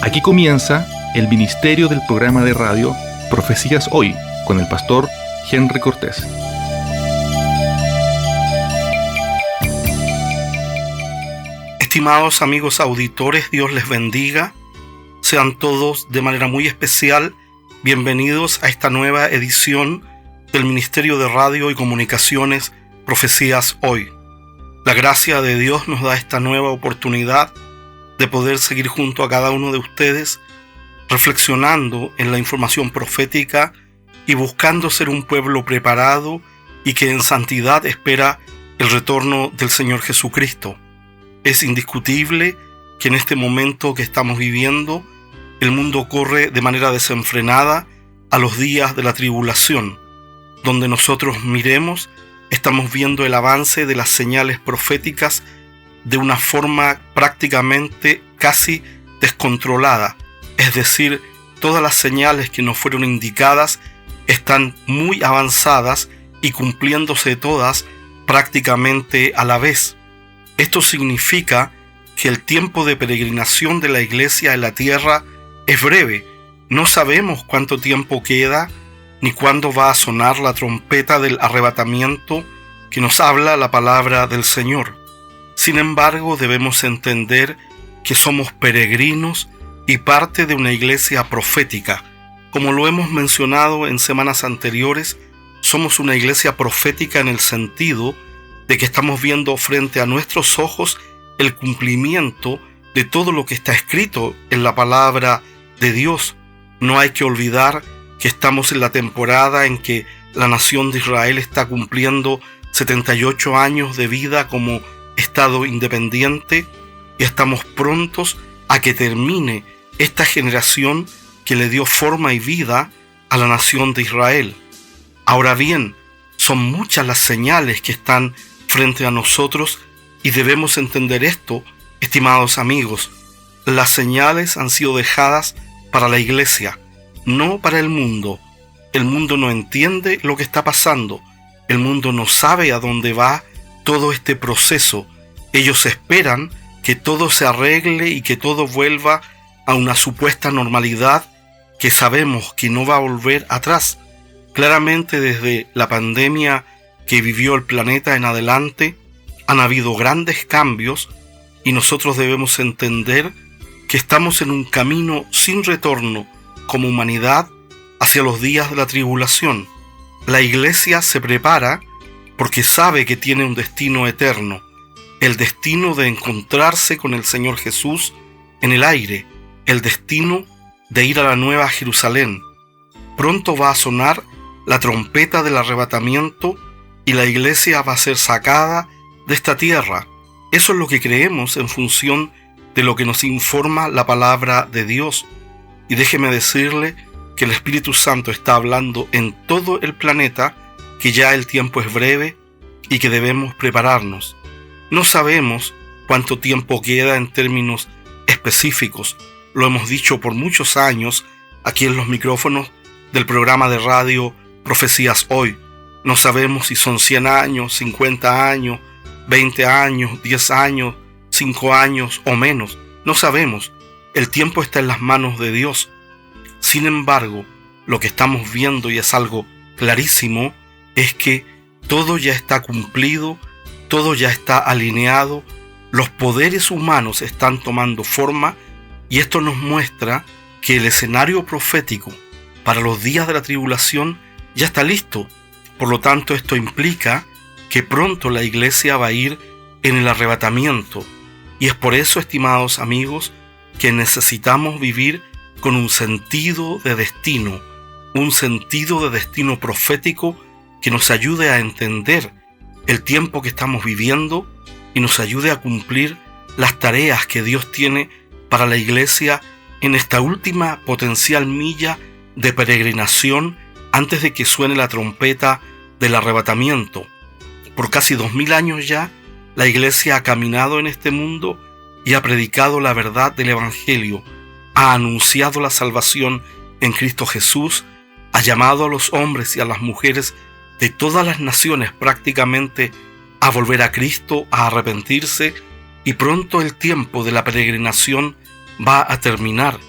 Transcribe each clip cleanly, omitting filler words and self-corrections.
Aquí comienza el ministerio del programa de radio Profecías Hoy con el pastor Henry Cortés. Estimados amigos auditores, Dios les bendiga. Sean todos de manera muy especial bienvenidos a esta nueva edición del Ministerio de Radio y Comunicaciones Profecías Hoy. La gracia de Dios nos da esta nueva oportunidad de poder seguir junto a cada uno de ustedes, reflexionando en la información profética y buscando ser un pueblo preparado y que en santidad espera el retorno del Señor Jesucristo. Es indiscutible que en este momento que estamos viviendo, el mundo corre de manera desenfrenada a los días de la tribulación. Donde nosotros miremos, estamos viendo el avance de las señales proféticas de una forma prácticamente casi descontrolada. Es decir, todas las señales que nos fueron indicadas están muy avanzadas y cumpliéndose todas prácticamente a la vez. Esto significa que el tiempo de peregrinación de la iglesia en la tierra es breve. No sabemos cuánto tiempo queda ni cuándo va a sonar la trompeta del arrebatamiento que nos habla la palabra del Señor. Sin embargo, debemos entender que somos peregrinos y parte de una iglesia profética. Como lo hemos mencionado en semanas anteriores, somos una iglesia profética en el sentido de que estamos viendo frente a nuestros ojos el cumplimiento de todo lo que está escrito en la palabra de Dios. No hay que olvidar que estamos en la temporada en que la nación de Israel está cumpliendo 78 años de vida como Estado independiente y estamos prontos a que termine esta generación que le dio forma y vida a la nación de Israel. Ahora bien, son muchas las señales que están frente a nosotros y debemos entender esto, estimados amigos. Las señales han sido dejadas para la iglesia, no para el mundo. El mundo no entiende lo que está pasando. El mundo no sabe a dónde va todo este proceso. Ellos esperan que todo se arregle y que todo vuelva a una supuesta normalidad que sabemos que no va a volver atrás. Claramente desde la pandemia que vivió el planeta en adelante han habido grandes cambios y nosotros debemos entender que estamos en un camino sin retorno como humanidad hacia los días de la tribulación. La iglesia se prepara porque sabe que tiene un destino eterno, el destino de encontrarse con el Señor Jesús en el aire, el destino de ir a la Nueva Jerusalén. Pronto va a sonar la trompeta del arrebatamiento y la iglesia va a ser sacada de esta tierra. Eso es lo que creemos en función de lo que nos informa la palabra de Dios. Y déjeme decirle que el Espíritu Santo está hablando en todo el planeta que ya el tiempo es breve y que debemos prepararnos. No sabemos cuánto tiempo queda en términos específicos. Lo hemos dicho por muchos años aquí en los micrófonos del programa de radio Profecías Hoy. No sabemos si son 100 años, 50 años, 20 años, 10 años, 5 años o menos. No sabemos. El tiempo está en las manos de Dios. Sin embargo, lo que estamos viendo, y es algo clarísimo, es que todo ya está cumplido, todo ya está alineado, los poderes humanos están tomando forma y esto nos muestra que el escenario profético para los días de la tribulación ya está listo. Por lo tanto, esto implica que pronto la iglesia va a ir en el arrebatamiento. Y es por eso, estimados amigos, que necesitamos vivir con un sentido de destino profético que nos ayude a entender el tiempo que estamos viviendo y nos ayude a cumplir las tareas que Dios tiene para la iglesia en esta última potencial milla de peregrinación antes de que suene la trompeta del arrebatamiento. Por casi 2000 años ya, la iglesia ha caminado en este mundo y ha predicado la verdad del Evangelio, ha anunciado la salvación en Cristo Jesús, ha llamado a los hombres y a las mujeres de todas las naciones prácticamente a volver a Cristo, a arrepentirse, y pronto el tiempo de la peregrinación va a terminar.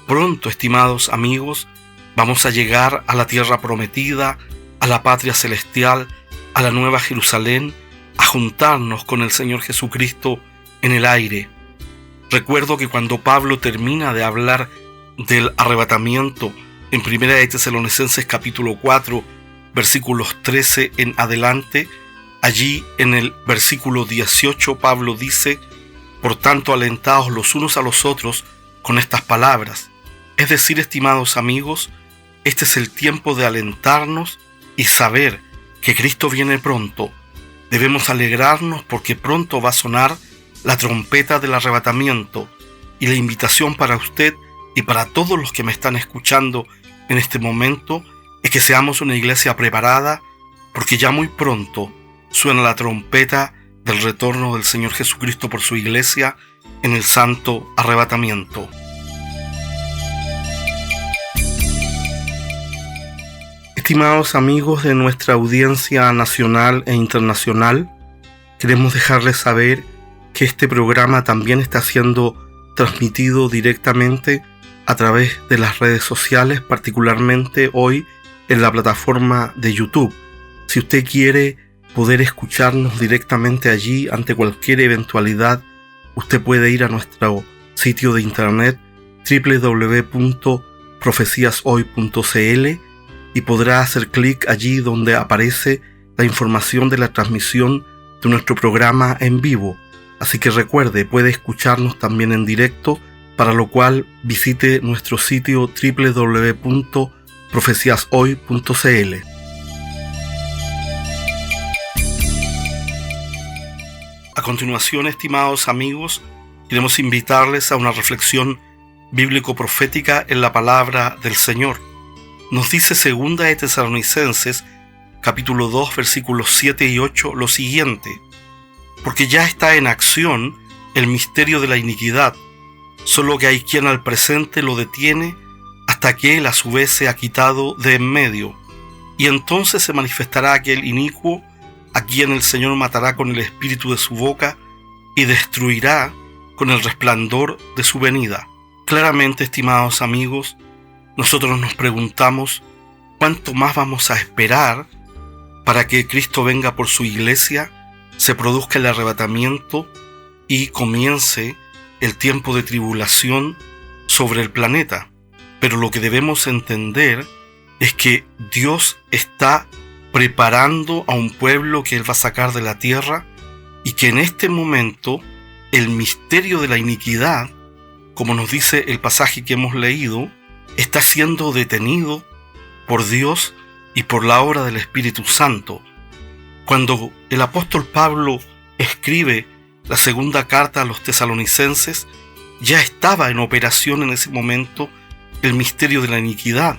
Pronto, estimados amigos, vamos a llegar a la tierra prometida, a la patria celestial, a la nueva Jerusalén, a juntarnos con el Señor Jesucristo en el aire. Recuerdo que cuando Pablo termina de hablar del arrebatamiento en 1 de Tesalonicenses capítulo 4, versículos 13 en adelante, allí en el versículo 18 Pablo dice: por tanto, alentaos los unos a los otros con estas palabras. Es decir, estimados amigos, este es el tiempo de alentarnos y saber que Cristo viene pronto. Debemos alegrarnos porque pronto va a sonar la trompeta del arrebatamiento, y la invitación para usted y para todos los que me están escuchando en este momento es que seamos una iglesia preparada, porque ya muy pronto suena la trompeta del retorno del Señor Jesucristo por su iglesia en el santo arrebatamiento. Estimados amigos de nuestra audiencia nacional e internacional, queremos dejarles saber que este programa también está siendo transmitido directamente a través de las redes sociales, particularmente hoy en la plataforma de YouTube. Si usted quiere poder escucharnos directamente allí ante cualquier eventualidad, usted puede ir a nuestro sitio de internet www.profeciashoy.cl y podrá hacer clic allí donde aparece la información de la transmisión de nuestro programa en vivo. Así que recuerde, puede escucharnos también en directo, para lo cual visite nuestro sitio www.profeciashoy.cl. A continuación, estimados amigos, queremos invitarles a una reflexión bíblico-profética en la palabra del Señor. Nos dice 2 de Tesalonicenses, capítulo 2, versículos 7 y 8, lo siguiente: porque ya está en acción el misterio de la iniquidad, solo que hay quien al presente lo detiene hasta que él a su vez sea quitado de en medio. Y entonces se manifestará aquel inicuo, a quien el Señor matará con el espíritu de su boca y destruirá con el resplandor de su venida. Claramente, estimados amigos, nosotros nos preguntamos cuánto más vamos a esperar para que Cristo venga por su iglesia, se produzca el arrebatamiento y comience el tiempo de tribulación sobre el planeta. Pero lo que debemos entender es que Dios está preparando a un pueblo que Él va a sacar de la tierra, y que en este momento el misterio de la iniquidad, como nos dice el pasaje que hemos leído, está siendo detenido por Dios y por la obra del Espíritu Santo. Cuando el apóstol Pablo escribe la segunda carta a los tesalonicenses, ya estaba en operación en ese momento el misterio de la iniquidad.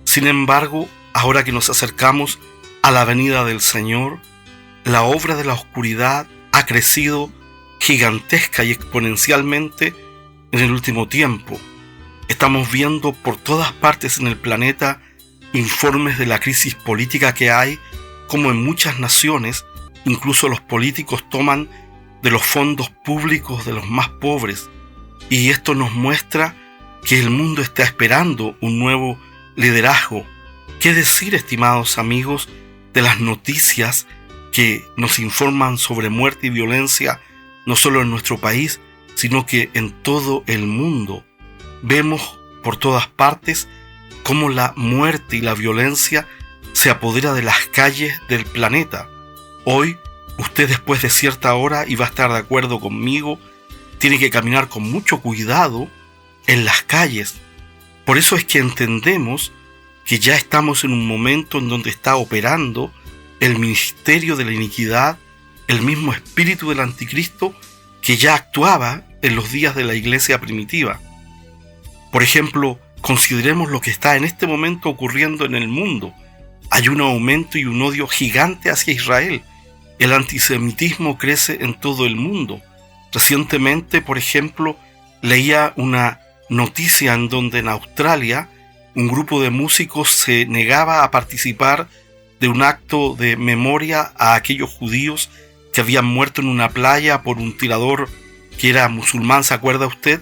Sin embargo, ahora que nos acercamos a la venida del Señor, la obra de la oscuridad ha crecido gigantesca y exponencialmente en el último tiempo. Estamos viendo por todas partes en el planeta informes de la crisis política que hay, como en muchas naciones, incluso los políticos toman de los fondos públicos de los más pobres. Y esto nos muestra que el mundo está esperando un nuevo liderazgo. ¿Qué decir, estimados amigos, de las noticias que nos informan sobre muerte y violencia, no solo en nuestro país, sino que en todo el mundo? Vemos por todas partes cómo la muerte y la violencia se apodera de las calles del planeta. Hoy, usted después de cierta hora, y va a estar de acuerdo conmigo, tiene que caminar con mucho cuidado en las calles. Por eso es que entendemos que ya estamos en un momento en donde está operando el ministerio de la iniquidad, el mismo espíritu del anticristo que ya actuaba en los días de la iglesia primitiva. Por ejemplo, consideremos lo que está en este momento ocurriendo en el mundo. Hay un aumento y un odio gigante hacia Israel. El antisemitismo crece en todo el mundo. Recientemente, por ejemplo, leía una noticia en donde en Australia un grupo de músicos se negaba a participar de un acto de memoria a aquellos judíos que habían muerto en una playa por un tirador que era musulmán, ¿se acuerda usted?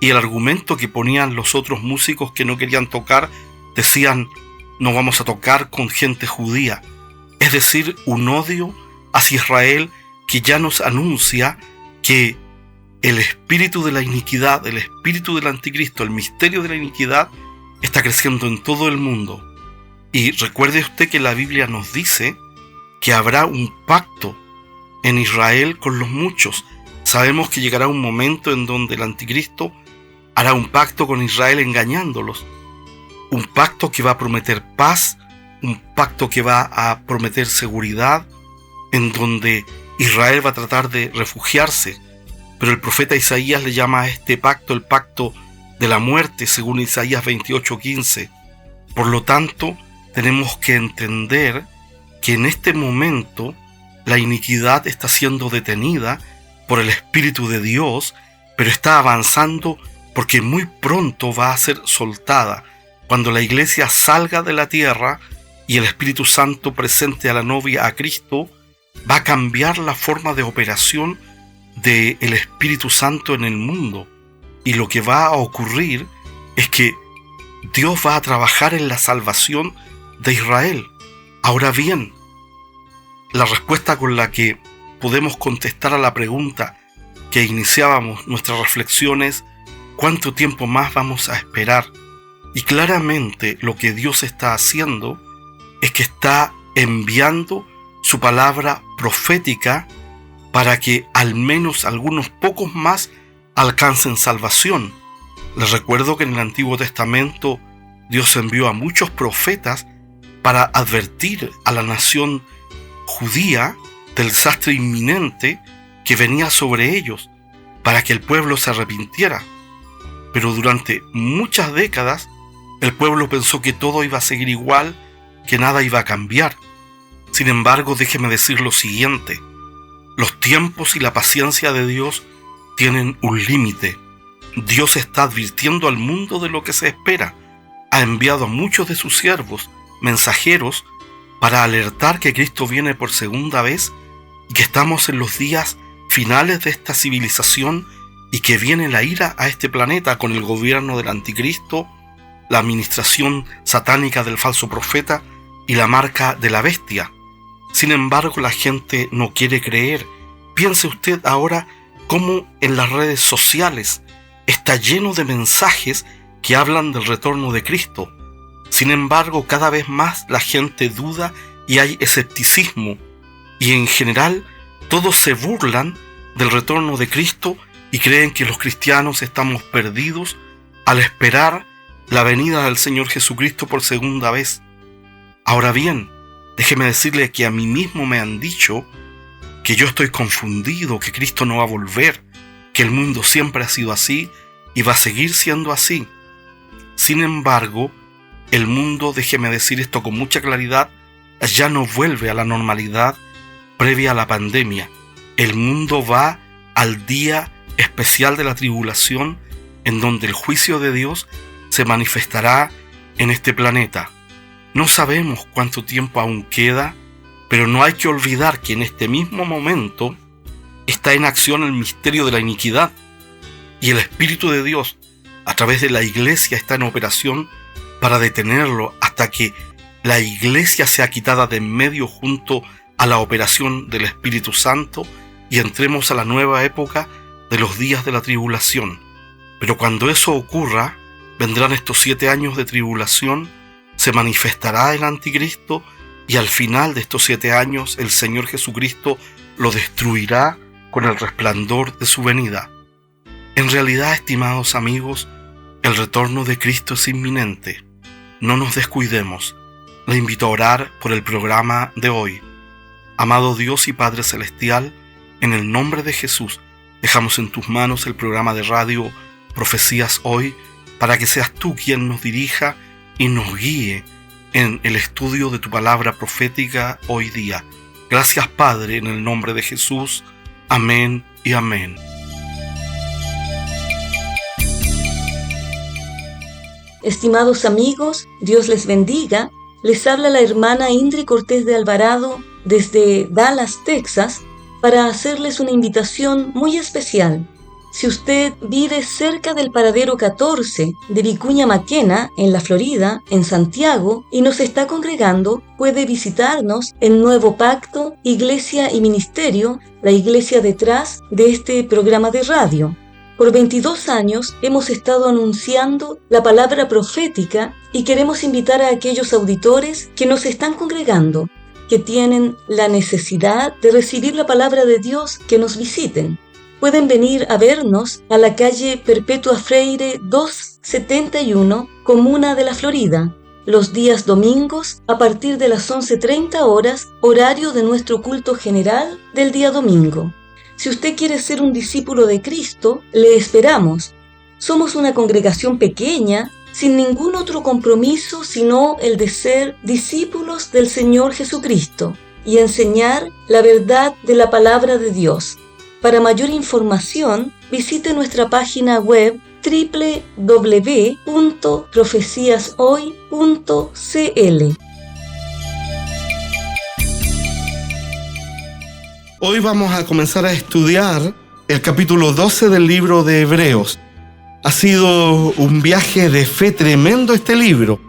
y el argumento que ponían los otros músicos que no querían tocar, decían: no vamos a tocar con gente judía. Es decir, un odio hacia Israel que ya nos anuncia que el espíritu de la iniquidad, el espíritu del anticristo, el misterio de la iniquidad está creciendo en todo el mundo. Y recuerde usted que la Biblia nos dice que habrá un pacto en Israel con los muchos. Sabemos que llegará un momento en donde el anticristo hará un pacto con Israel engañándolos. Un pacto que va a prometer paz, un pacto que va a prometer seguridad, en donde Israel va a tratar de refugiarse. Pero el profeta Isaías le llama a este pacto el pacto de la muerte, según Isaías 28:15. Por lo tanto, tenemos que entender que en este momento la iniquidad está siendo detenida por el Espíritu de Dios, pero está avanzando porque muy pronto va a ser soltada. Cuando la iglesia salga de la tierra y el Espíritu Santo presente a la novia, a Cristo, va a cambiar la forma de operación del Espíritu Santo en el mundo. Y lo que va a ocurrir es que Dios va a trabajar en la salvación de Israel. Ahora bien, la respuesta con la que podemos contestar a la pregunta que iniciábamos nuestras reflexiones: ¿cuánto tiempo más vamos a esperar? Y claramente lo que Dios está haciendo es que está enviando su palabra profética para que al menos algunos pocos más alcancen salvación. Les recuerdo que en el Antiguo Testamento Dios envió a muchos profetas para advertir a la nación judía del desastre inminente que venía sobre ellos, para que el pueblo se arrepintiera. Pero durante muchas décadas el pueblo pensó que todo iba a seguir igual, que nada iba a cambiar. Sin embargo, déjeme decir lo siguiente: los tiempos y la paciencia de Dios tienen un límite. Dios está advirtiendo al mundo de lo que se espera. Ha enviado a muchos de sus siervos, mensajeros, para alertar que Cristo viene por segunda vez y que estamos en los días finales de esta civilización y que viene la ira a este planeta con el gobierno del anticristo, la administración satánica del falso profeta y la marca de la bestia. Sin embargo, la gente no quiere creer. Piense usted ahora cómo en las redes sociales está lleno de mensajes que hablan del retorno de Cristo. Sin embargo, cada vez más la gente duda y hay escepticismo. Y en general, todos se burlan del retorno de Cristo y creen que los cristianos estamos perdidos al esperar la venida del Señor Jesucristo por segunda vez. Ahora bien, déjeme decirle que a mí mismo me han dicho que yo estoy confundido, que Cristo no va a volver, que el mundo siempre ha sido así y va a seguir siendo así. Sin embargo, el mundo, déjeme decir esto con mucha claridad, ya no vuelve a la normalidad previa a la pandemia. El mundo va al día especial de la tribulación, en donde el juicio de Dios se manifestará en este planeta. No sabemos cuánto tiempo aún queda, pero no hay que olvidar que en este mismo momento está en acción el misterio de la iniquidad, y el Espíritu de Dios a través de la iglesia está en operación para detenerlo hasta que la iglesia sea quitada de en medio junto a la operación del Espíritu Santo y entremos a la nueva época de los días de la tribulación. Pero cuando eso ocurra, vendrán estos 7 años de tribulación, se manifestará el anticristo y al final de estos 7 años el Señor Jesucristo lo destruirá con el resplandor de su venida. En realidad, estimados amigos, el retorno de Cristo es inminente. No nos descuidemos. Le invito a orar por el programa de hoy. Amado Dios y Padre Celestial, en el nombre de Jesús, dejamos en tus manos el programa de radio Profecías Hoy, para que seas tú quien nos dirija y nos guíe en el estudio de tu palabra profética hoy día. Gracias, Padre, en el nombre de Jesús. Amén y amén. Estimados amigos, Dios les bendiga. Les habla la hermana Indri Cortés de Alvarado desde Dallas, Texas, para hacerles una invitación muy especial. Si usted vive cerca del paradero 14 de Vicuña Maquena, en la Florida, en Santiago, y nos está congregando, puede visitarnos en Nuevo Pacto, Iglesia y Ministerio, la iglesia detrás de este programa de radio. Por 22 años hemos estado anunciando la palabra profética y queremos invitar a aquellos auditores que nos están congregando, que tienen la necesidad de recibir la palabra de Dios, que nos visiten. Pueden venir a vernos a la calle Perpetua Freire 271, Comuna de la Florida, los días domingos a partir de las 11:30 horas, horario de nuestro culto general del día domingo. Si usted quiere ser un discípulo de Cristo, le esperamos. Somos una congregación pequeña, sin ningún otro compromiso sino el de ser discípulos del Señor Jesucristo y enseñar la verdad de la palabra de Dios. Para mayor información, visite nuestra página web www.profeciashoy.cl. Hoy vamos a comenzar a estudiar el capítulo 12 del libro de Hebreos. Ha sido un viaje de fe tremendo este libro.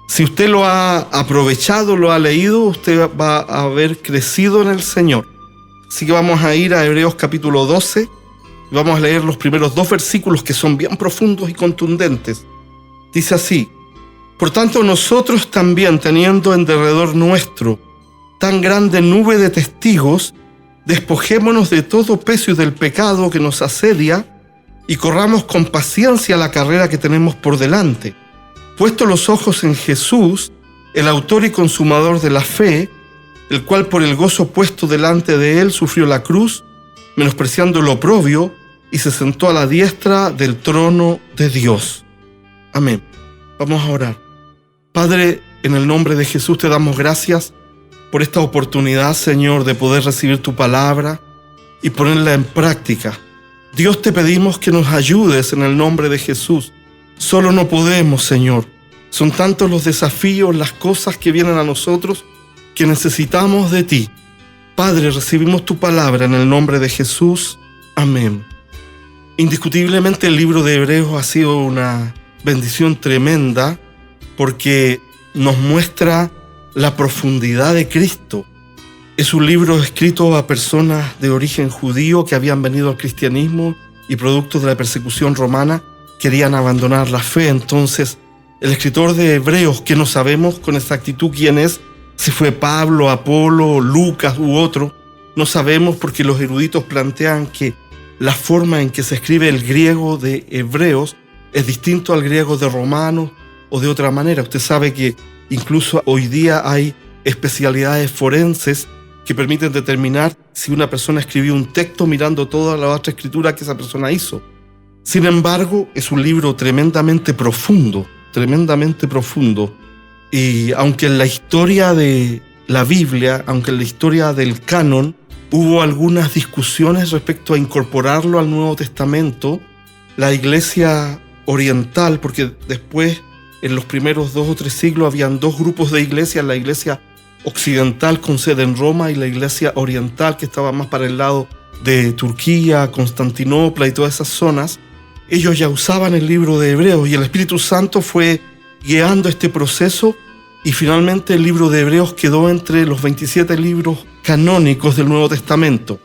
Si usted lo ha aprovechado, lo ha leído, usted va a haber crecido en el Señor. Así que vamos a ir a Hebreos capítulo 12 y vamos a leer los primeros 2 versículos que son bien profundos y contundentes. Dice así: por tanto nosotros también, teniendo en derredor nuestro tan grande nube de testigos, despojémonos de todo peso y del pecado que nos asedia y corramos con paciencia la carrera que tenemos por delante, puesto los ojos en Jesús, el autor y consumador de la fe, el cual por el gozo puesto delante de él sufrió la cruz, menospreciando el oprobio, y se sentó a la diestra del trono de Dios. Amén. Vamos a orar. Padre, en el nombre de Jesús te damos gracias por esta oportunidad, Señor, de poder recibir tu palabra y ponerla en práctica. Dios, te pedimos que nos ayudes en el nombre de Jesús. Solo no podemos, Señor. Son tantos los desafíos, las cosas que vienen a nosotros, que necesitamos de ti. Padre, recibimos tu palabra en el nombre de Jesús. Amén. Indiscutiblemente el libro de Hebreos ha sido una bendición tremenda porque nos muestra la profundidad de Cristo. Es un libro escrito a personas de origen judío que habían venido al cristianismo y producto de la persecución romana querían abandonar la fe. Entonces, el escritor de Hebreos, que no sabemos con exactitud quién es, si fue Pablo, Apolo, Lucas u otro, no sabemos porque los eruditos plantean que la forma en que se escribe el griego de Hebreos es distinto al griego de Romanos o de otra manera. Usted sabe que incluso hoy día hay especialidades forenses que permiten determinar si una persona escribió un texto mirando toda la otra escritura que esa persona hizo. Sin embargo, es un libro tremendamente profundo. Y aunque en la historia de la Biblia, aunque en la historia del canon, hubo algunas discusiones respecto a incorporarlo al Nuevo Testamento, la Iglesia Oriental, porque después, en los primeros 2 o 3 siglos, habían 2 grupos de iglesias, la Iglesia Occidental con sede en Roma y la Iglesia Oriental, que estaba más para el lado de Turquía, Constantinopla y todas esas zonas. Ellos ya usaban el libro de Hebreos y el Espíritu Santo fue guiando este proceso y finalmente el libro de Hebreos quedó entre los 27 libros canónicos del Nuevo Testamento,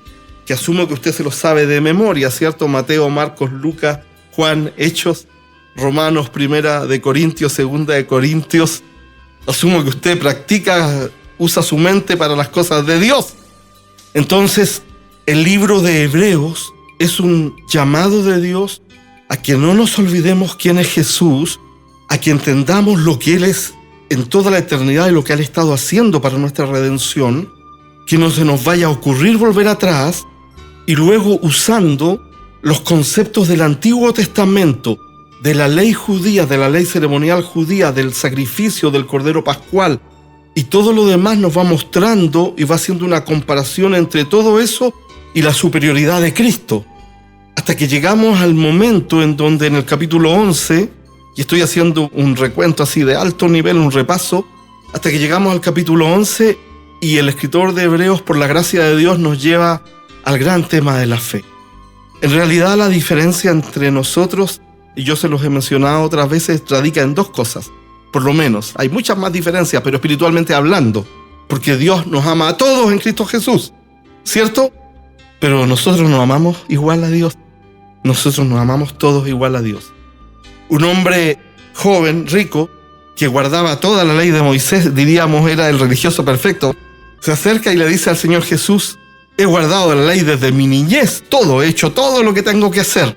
que asumo que usted se los sabe de memoria, ¿cierto? Mateo, Marcos, Lucas, Juan, Hechos, Romanos, 1 de Corintios, 2 de Corintios. Asumo que usted usa su mente para las cosas de Dios. Entonces, el libro de Hebreos es un llamado de Dios a que no nos olvidemos quién es Jesús, a que entendamos lo que Él es en toda la eternidad y lo que Él ha estado haciendo para nuestra redención, que no se nos vaya a ocurrir volver atrás y luego usando los conceptos del Antiguo Testamento, de la ley judía, de la ley ceremonial judía, del sacrificio del Cordero Pascual y todo lo demás nos va mostrando y va haciendo una comparación entre todo eso y la superioridad de Cristo. Hasta que llegamos al momento en donde en el capítulo 11, y estoy haciendo un recuento así de alto nivel, un repaso, hasta que llegamos al capítulo 11 y el escritor de Hebreos, por la gracia de Dios, nos lleva al gran tema de la fe. En realidad la diferencia entre nosotros, y yo se los he mencionado otras veces, radica en dos cosas. Por lo menos, hay muchas más diferencias, pero espiritualmente hablando, porque Dios nos ama a todos en Cristo Jesús, ¿cierto? Pero nosotros nos amamos igual a Dios. Nosotros nos amamos todos igual a Dios. Un hombre joven, rico, que guardaba toda la ley de Moisés, diríamos era el religioso perfecto, se acerca y le dice al Señor Jesús: he guardado la ley desde mi niñez, todo, he hecho todo lo que tengo que hacer.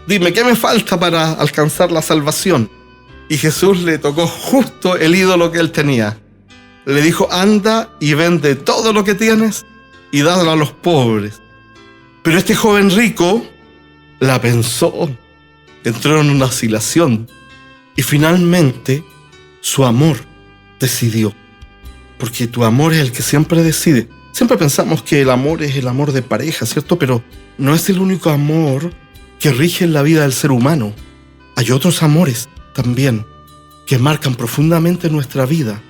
Dime, ¿qué me falta para alcanzar la salvación? Y Jesús le tocó justo el ídolo que él tenía. Le dijo: anda y vende todo lo que tienes y dádelo a los pobres. Pero este joven rico la pensó, entró en una oscilación y finalmente su amor decidió. Porque tu amor es el que siempre decide. Siempre pensamos que el amor es el amor de pareja, ¿cierto? Pero no es el único amor que rige en la vida del ser humano. Hay otros amores también que marcan profundamente nuestra vida.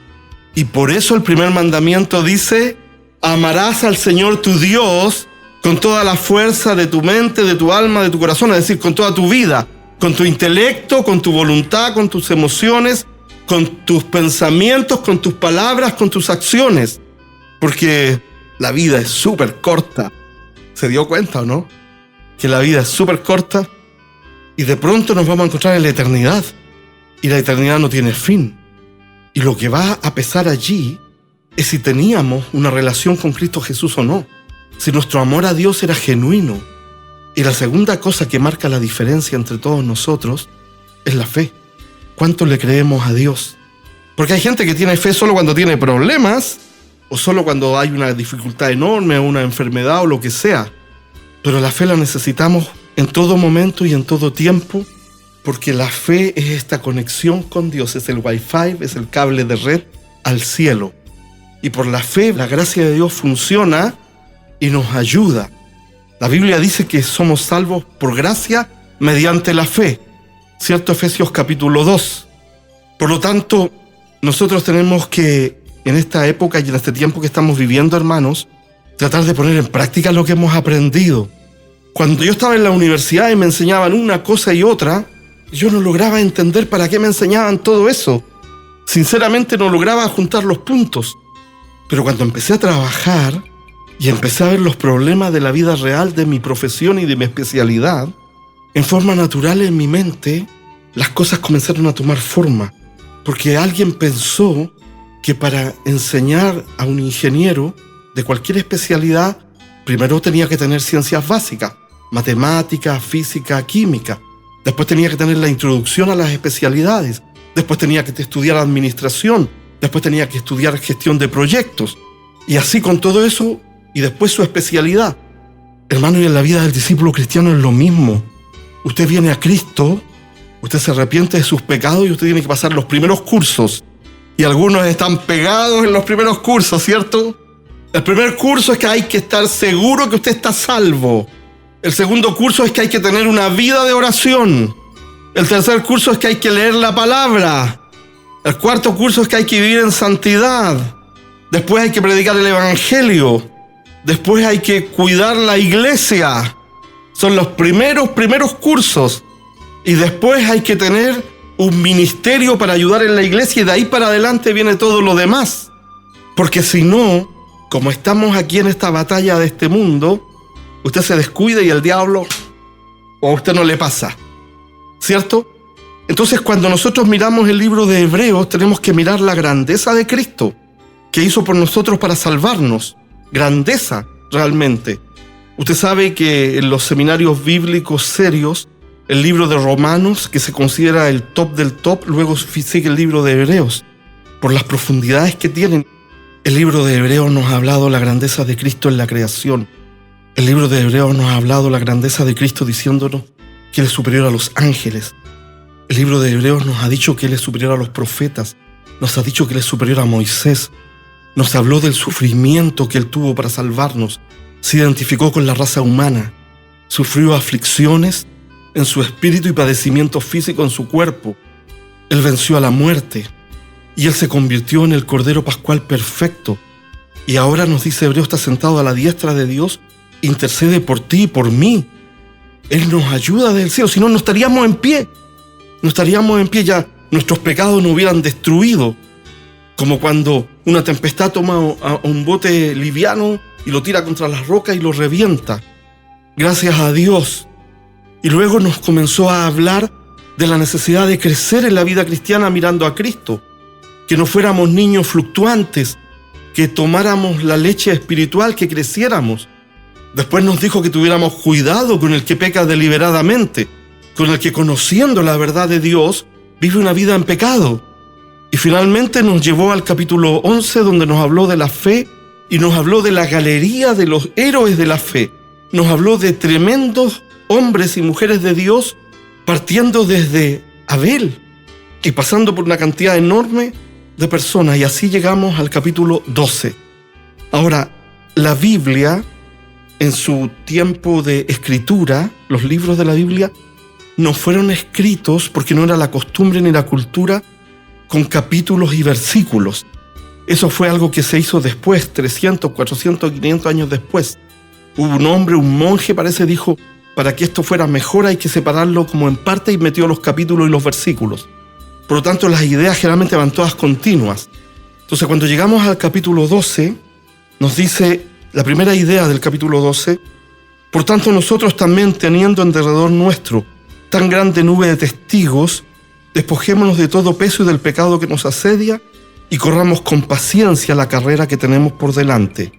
Y por eso el primer mandamiento dice: amarás al Señor tu Dios con toda la fuerza de tu mente, de tu alma, de tu corazón, es decir, con toda tu vida, con tu intelecto, con tu voluntad, con tus emociones, con tus pensamientos, con tus palabras, con tus acciones. Porque la vida es súper corta. ¿Se dio cuenta o no? Que la vida es súper corta y de pronto nos vamos a encontrar en la eternidad. Y la eternidad no tiene fin. Y lo que va a pesar allí es si teníamos una relación con Cristo Jesús o no. Si nuestro amor a Dios era genuino. Y la segunda cosa que marca la diferencia entre todos nosotros es la fe. ¿Cuánto le creemos a Dios? Porque hay gente que tiene fe solo cuando tiene problemas, o solo cuando hay una dificultad enorme, o una enfermedad, o lo que sea. Pero la fe la necesitamos en todo momento y en todo tiempo, porque la fe es esta conexión con Dios, es el Wi-Fi, es el cable de red al cielo. Y por la fe, la gracia de Dios funciona y nos ayuda. La Biblia dice que somos salvos por gracia mediante la fe, ¿cierto? Efesios capítulo 2. Por lo tanto, nosotros tenemos que, en esta época y en este tiempo que estamos viviendo, hermanos, tratar de poner en práctica lo que hemos aprendido. Cuando yo estaba en la universidad y me enseñaban una cosa y otra, yo no lograba entender para qué me enseñaban todo eso. Sinceramente no lograba juntar los puntos. Pero cuando empecé a trabajar y empecé a ver los problemas de la vida real de mi profesión y de mi especialidad, en forma natural en mi mente, las cosas comenzaron a tomar forma. Porque alguien pensó que para enseñar a un ingeniero de cualquier especialidad, primero tenía que tener ciencias básicas, matemática, física, química. Después tenía que tener la introducción a las especialidades. Después tenía que estudiar administración. Después tenía que estudiar gestión de proyectos. Y así con todo eso, y después su especialidad. Hermano, y en la vida del discípulo cristiano es lo mismo. Usted viene a Cristo, usted se arrepiente de sus pecados y usted tiene que pasar los primeros cursos. Y algunos están pegados en los primeros cursos, ¿cierto? El primer curso es que hay que estar seguro que usted está salvo. El segundo curso es que hay que tener una vida de oración. El tercer curso es que hay que leer la palabra. El cuarto curso es que hay que vivir en santidad. Después hay que predicar el evangelio. Después hay que cuidar la iglesia. Son los primeros cursos. Y después hay que tener un ministerio para ayudar en la iglesia y de ahí para adelante viene todo lo demás. Porque si no, como estamos aquí en esta batalla de este mundo, usted se descuida y el diablo o a usted no le pasa, ¿cierto? Entonces cuando nosotros miramos el libro de Hebreos tenemos que mirar la grandeza de Cristo que hizo por nosotros para salvarnos. Grandeza realmente. Usted sabe que en los seminarios bíblicos serios, el libro de Romanos, que se considera el top del top, luego sigue el libro de Hebreos. Por las profundidades que tienen, el libro de Hebreos nos ha hablado la grandeza de Cristo en la creación. El libro de Hebreos nos ha hablado la grandeza de Cristo diciéndonos que Él es superior a los ángeles. El libro de Hebreos nos ha dicho que Él es superior a los profetas. Nos ha dicho que Él es superior a Moisés. Nos habló del sufrimiento que Él tuvo para salvarnos. Se identificó con la raza humana. Sufrió aflicciones en su espíritu y padecimiento físico en su cuerpo. Él venció a la muerte y Él se convirtió en el Cordero Pascual perfecto. Y ahora nos dice Hebreos, está sentado a la diestra de Dios, intercede por ti y por mí. Él nos ayuda desde el cielo, si no, no estaríamos en pie. No estaríamos en pie, ya nuestros pecados nos hubieran destruido. Como cuando una tempestad toma a un bote liviano y lo tira contra las rocas y lo revienta. Gracias a Dios. Y luego nos comenzó a hablar de la necesidad de crecer en la vida cristiana mirando a Cristo. Que no fuéramos niños fluctuantes, que tomáramos la leche espiritual, que creciéramos. Después nos dijo que tuviéramos cuidado con el que peca deliberadamente, con el que conociendo la verdad de Dios vive una vida en pecado. Y finalmente nos llevó al capítulo 11, donde nos habló de la fe y nos habló de la galería de los héroes de la fe. Nos habló de tremendos hombres y mujeres de Dios, partiendo desde Abel y pasando por una cantidad enorme de personas. Y así llegamos al capítulo 12. Ahora, la Biblia, en su tiempo de escritura, los libros de la Biblia no fueron escritos, porque no era la costumbre ni la cultura, con capítulos y versículos. Eso fue algo que se hizo después, 300, 400, 500 años después. Hubo un hombre, un monje, parece, dijo, para que esto fuera mejor hay que separarlo como en parte, y metió los capítulos y los versículos. Por lo tanto, las ideas generalmente van todas continuas. Entonces, cuando llegamos al capítulo 12, nos dice la primera idea del capítulo 12: por tanto, nosotros también, teniendo en derredor nuestro tan grande nube de testigos, despojémonos de todo peso y del pecado que nos asedia, y corramos con paciencia la carrera que tenemos por delante.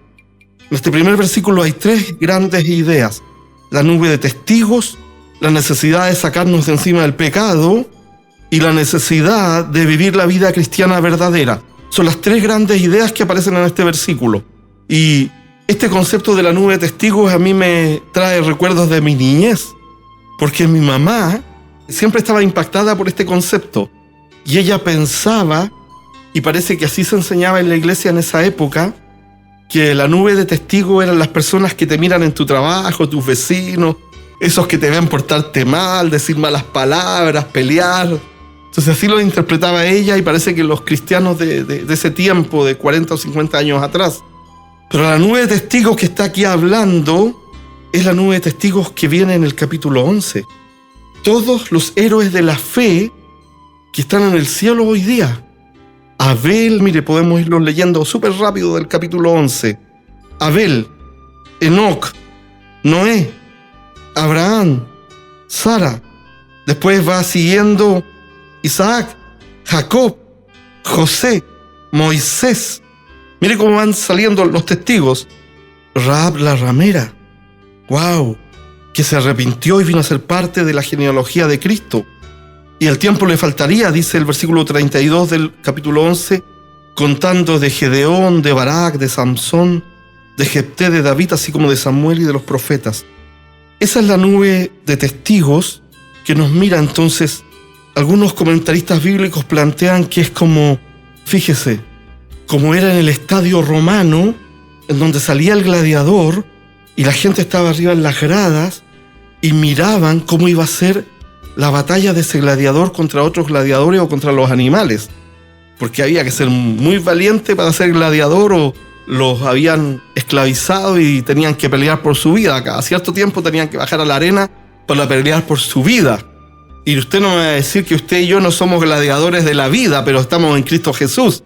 En este primer versículo hay tres grandes ideas: la nube de testigos, la necesidad de sacarnos de encima del pecado y la necesidad de vivir la vida cristiana verdadera. Son las tres grandes ideas que aparecen en este versículo. Y este concepto de la nube de testigos a mí me trae recuerdos de mi niñez, porque mi mamá siempre estaba impactada por este concepto, y ella pensaba, y parece que así se enseñaba en la iglesia en esa época, que la nube de testigos eran las personas que te miran en tu trabajo, tus vecinos, esos que te ven portarte mal, decir malas palabras, pelear. Entonces así lo interpretaba ella, y parece que los cristianos de ese tiempo, de 40 o 50 años atrás. Pero la nube de testigos que está aquí hablando es la nube de testigos que viene en el capítulo 11. Todos los héroes de la fe que están en el cielo hoy día. Abel, mire, podemos irlo leyendo súper rápido del capítulo 11. Abel, Enoc, Noé, Abraham, Sara. Después va siguiendo Isaac, Jacob, José, Moisés. Mire cómo van saliendo los testigos. Rahab la ramera. ¡Wow! Que se arrepintió y vino a ser parte de la genealogía de Cristo. Y el tiempo le faltaría, dice el versículo 32 del capítulo 11, contando de Gedeón, de Barak, de Samsón, de Jefté, de David, así como de Samuel y de los profetas. Esa es la nube de testigos que nos mira. Entonces, algunos comentaristas bíblicos plantean que es como, fíjese, como era en el estadio romano, en donde salía el gladiador y la gente estaba arriba en las gradas y miraban cómo iba a ser la batalla de ese gladiador contra otros gladiadores o contra los animales, porque había que ser muy valiente para ser gladiador, o los habían esclavizado y tenían que pelear por su vida. Cada cierto tiempo tenían que bajar a la arena para pelear por su vida. Y usted no me va a decir que usted y yo no somos gladiadores de la vida, pero estamos en Cristo Jesús.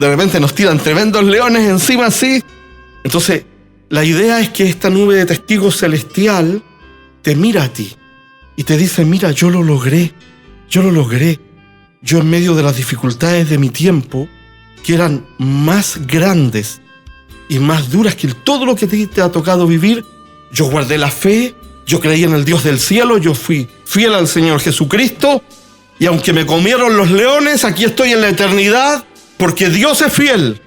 De repente nos tiran tremendos leones encima así. Entonces, la idea es que esta nube de testigos celestial te mira a ti y te dice: mira, yo lo logré. Yo en medio de las dificultades de mi tiempo, que eran más grandes y más duras que todo lo que te ha tocado vivir, yo guardé la fe, yo creí en el Dios del cielo, yo fui fiel al Señor Jesucristo, y aunque me comieron los leones, aquí estoy en la eternidad, porque Dios es fiel.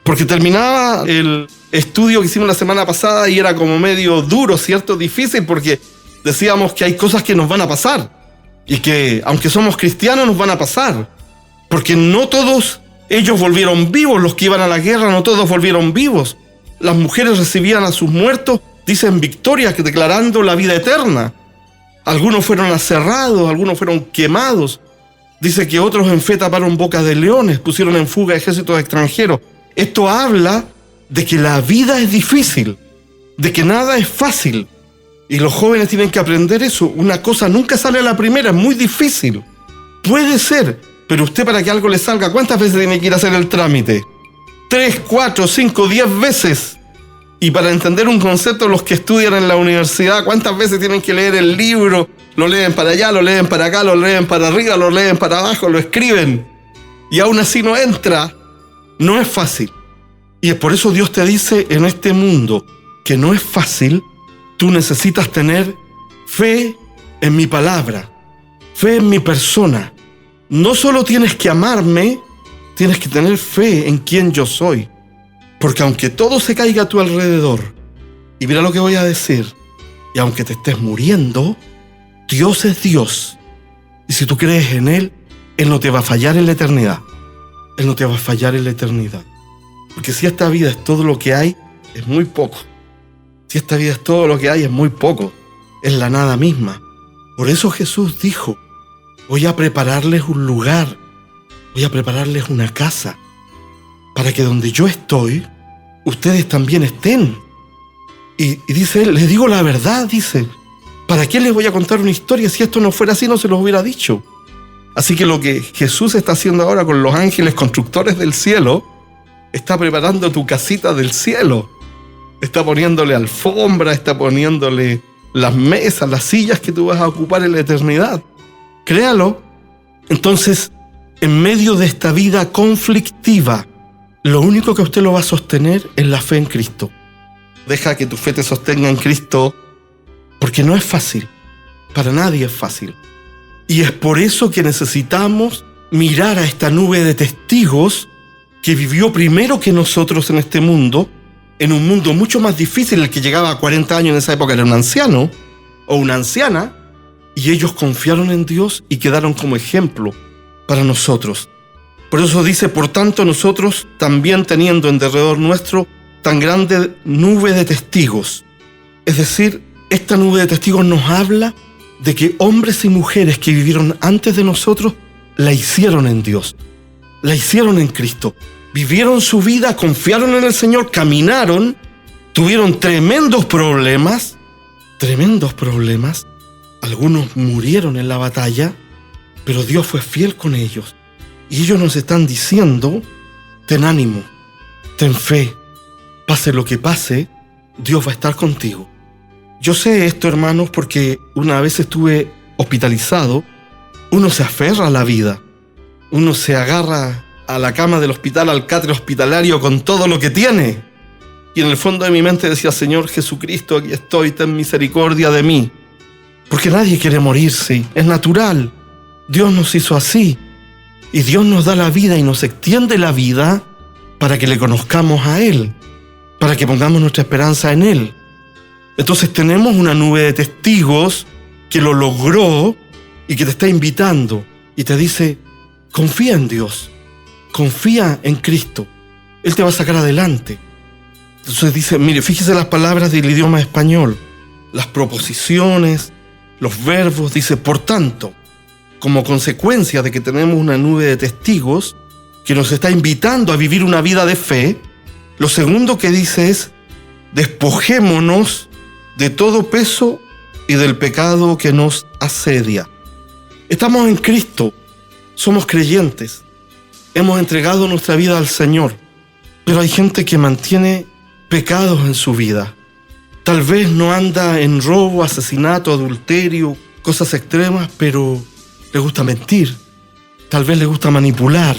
Porque terminaba el estudio que hicimos la semana pasada y era como medio duro, ¿cierto? Difícil, porque decíamos que hay cosas que nos van a pasar y que, aunque somos cristianos, nos van a pasar. Porque no todos ellos volvieron vivos, los que iban a la guerra, no todos volvieron vivos. Las mujeres recibían a sus muertos, dicen, victorias, declarando la vida eterna. Algunos fueron aserrados, algunos fueron quemados. Dice que otros en fe taparon bocas de leones, pusieron en fuga ejércitos extranjeros. Esto habla de que la vida es difícil, de que nada es fácil. Y los jóvenes tienen que aprender eso. Una cosa nunca sale a la primera, es muy difícil. Puede ser, pero usted para que algo le salga, ¿cuántas veces tiene que ir a hacer el trámite? 3, 4, 5, 10 veces. Y para entender un concepto, los que estudian en la universidad, ¿cuántas veces tienen que leer el libro? Lo leen para allá, lo leen para acá, lo leen para arriba, lo leen para abajo, lo escriben. Y aún así no entra. No es fácil. Y es por eso Dios te dice en este mundo que no es fácil. Tú necesitas tener fe en mi palabra, fe en mi persona. No solo tienes que amarme, tienes que tener fe en quién yo soy. Porque aunque todo se caiga a tu alrededor, y mira lo que voy a decir, y aunque te estés muriendo, Dios es Dios. Y si tú crees en Él, Él no te va a fallar en la eternidad. Él no te va a fallar en la eternidad. Porque si esta vida es todo lo que hay, es muy poco. Si esta vida es todo lo que hay, es muy poco. Es la nada misma. Por eso Jesús dijo, voy a prepararles un lugar, voy a prepararles una casa, para que donde yo estoy, ustedes también estén. Y dice él, les digo la verdad, dice, ¿para qué les voy a contar una historia? Si esto no fuera así, no se los hubiera dicho. Así que lo que Jesús está haciendo ahora con los ángeles constructores del cielo, está preparando tu casita del cielo. Está poniéndole alfombra, está poniéndole las mesas, las sillas que tú vas a ocupar en la eternidad. Créalo. Entonces, en medio de esta vida conflictiva, lo único que usted lo va a sostener es la fe en Cristo. Deja que tu fe te sostenga en Cristo, porque no es fácil. Para nadie es fácil. Y es por eso que necesitamos mirar a esta nube de testigos que vivió primero que nosotros en este mundo, en un mundo mucho más difícil. El que llegaba a 40 años en esa época era un anciano o una anciana, y ellos confiaron en Dios y quedaron como ejemplo para nosotros. Por eso dice, por tanto nosotros también teniendo en derredor nuestro tan grande nube de testigos. Es decir, esta nube de testigos nos habla de que hombres y mujeres que vivieron antes de nosotros la hicieron en Dios, la hicieron en Cristo. Vivieron su vida, confiaron en el Señor, caminaron, tuvieron tremendos problemas. Algunos murieron en la batalla, pero Dios fue fiel con ellos. Y ellos nos están diciendo, ten ánimo, ten fe, pase lo que pase, Dios va a estar contigo. Yo sé esto, hermanos, porque una vez estuve hospitalizado. Uno se aferra a la vida, uno se agarra a la cama del hospital, al catre hospitalario con todo lo que tiene. Y en el fondo de mi mente decía, Señor Jesucristo, aquí estoy, ten misericordia de mí. Porque nadie quiere morirse, es natural. Dios nos hizo así. Y Dios nos da la vida y nos extiende la vida para que le conozcamos a Él, para que pongamos nuestra esperanza en Él. Entonces tenemos una nube de testigos que lo logró y que te está invitando y te dice, confía en Dios, confía en Cristo, Él te va a sacar adelante. Entonces dice, mire, fíjese las palabras del idioma español, las proposiciones, los verbos, dice, por tanto, como consecuencia de que tenemos una nube de testigos que nos está invitando a vivir una vida de fe, lo segundo que dice es, despojémonos de todo peso y del pecado que nos asedia. Estamos en Cristo, somos creyentes, hemos entregado nuestra vida al Señor, pero hay gente que mantiene pecados en su vida. Tal vez no anda en robo, asesinato, adulterio, cosas extremas, pero le gusta mentir, tal vez le gusta manipular,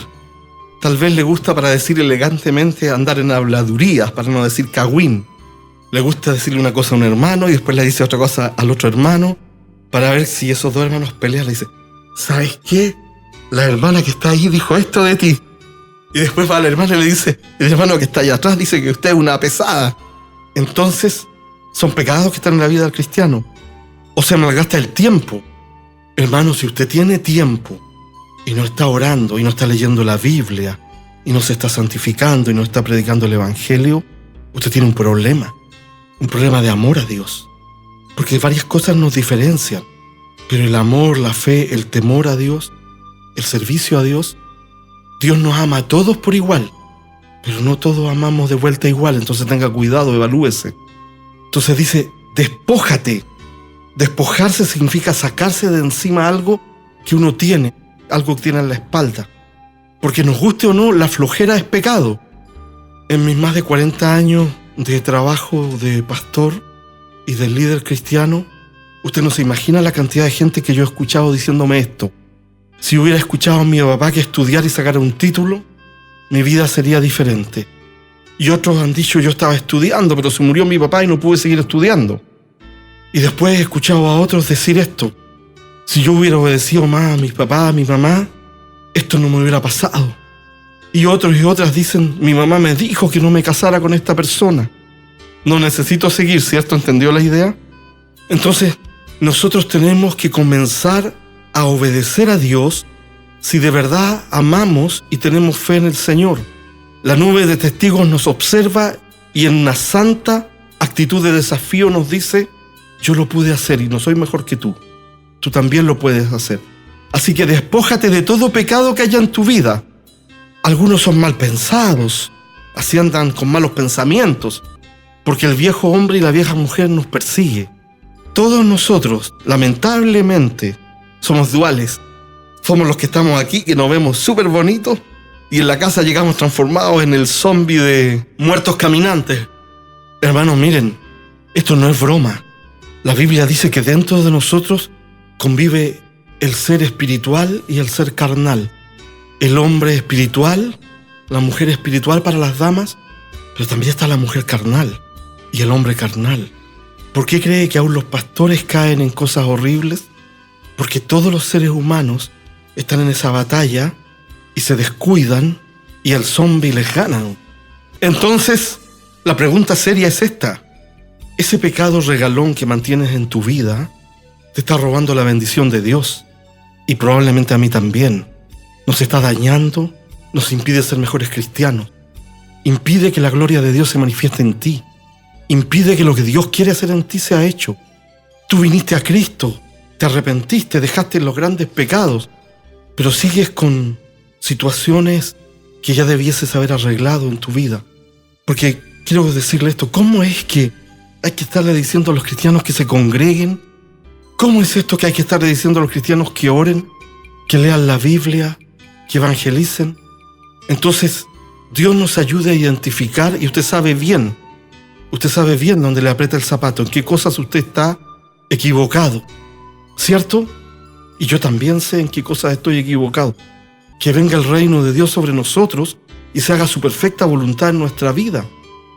tal vez le gusta, para decir elegantemente, andar en habladurías, para no decir cagüín. Le gusta decirle una cosa a un hermano y después le dice otra cosa al otro hermano, para ver si esos dos hermanos pelean. Le dice, ¿sabes qué? La hermana que está ahí dijo esto de ti. Y después va a la hermana y le dice, el hermano que está allá atrás dice que usted es una pesada. Entonces, son pecados que están en la vida del cristiano. O se malgasta el tiempo. Hermano, si usted tiene tiempo y no está orando y no está leyendo la Biblia y no se está santificando y no está predicando el Evangelio, usted tiene un problema de amor a Dios. Porque varias cosas nos diferencian, pero el amor, la fe, el temor a Dios, el servicio a Dios, Dios nos ama a todos por igual, pero no todos amamos de vuelta igual. Entonces tenga cuidado, evalúese. Entonces dice, despójate Despojarse significa sacarse de encima algo que uno tiene, algo que tiene en la espalda. Porque nos guste o no, la flojera es pecado. En mis más de 40 años de trabajo de pastor y de líder cristiano, usted no se imagina la cantidad de gente que yo he escuchado diciéndome esto. Si hubiera escuchado a mi papá que estudiara y sacara un título, mi vida sería diferente. Y otros han dicho, yo estaba estudiando, pero se murió mi papá y no pude seguir estudiando. Y después he escuchado a otros decir esto. Si yo hubiera obedecido más a mi papá, a mi mamá, esto no me hubiera pasado. Y otros y otras dicen, mi mamá me dijo que no me casara con esta persona. No necesito seguir, ¿cierto? ¿Entendió la idea? Entonces, nosotros tenemos que comenzar a obedecer a Dios si de verdad amamos y tenemos fe en el Señor. La nube de testigos nos observa y en una santa actitud de desafío nos dice, yo lo pude hacer y no soy mejor que tú. Tú también lo puedes hacer. Así que despójate de todo pecado que haya en tu vida. Algunos son mal pensados, así andan con malos pensamientos, porque el viejo hombre y la vieja mujer nos persigue. Todos nosotros, lamentablemente, somos duales. Somos los que estamos aquí, que nos vemos súper bonitos, y en la casa llegamos transformados en el zombie de muertos caminantes. Hermanos, miren, esto no es broma. La Biblia dice que dentro de nosotros convive el ser espiritual y el ser carnal. El hombre espiritual, la mujer espiritual para las damas, pero también está la mujer carnal y el hombre carnal. ¿Por qué cree que aún los pastores caen en cosas horribles? Porque todos los seres humanos están en esa batalla y se descuidan y el zombie les gana. Entonces, la pregunta seria es esta. Ese pecado regalón que mantienes en tu vida te está robando la bendición de Dios y probablemente a mí también. Nos está dañando, nos impide ser mejores cristianos, impide que la gloria de Dios se manifieste en ti, impide que lo que Dios quiere hacer en ti sea hecho. Tú viniste a Cristo, te arrepentiste, dejaste los grandes pecados, pero sigues con situaciones que ya debieses haber arreglado en tu vida. Porque quiero decirle esto, ¿cómo es que hay que estarle diciendo a los cristianos que se congreguen? ¿Cómo es esto que hay que estarle diciendo a los cristianos que oren, que lean la Biblia, que evangelicen? Entonces, Dios nos ayude a identificar y usted sabe bien dónde le aprieta el zapato, en qué cosas usted está equivocado, ¿cierto? Y yo también sé en qué cosas estoy equivocado. Que venga el reino de Dios sobre nosotros y se haga su perfecta voluntad en nuestra vida.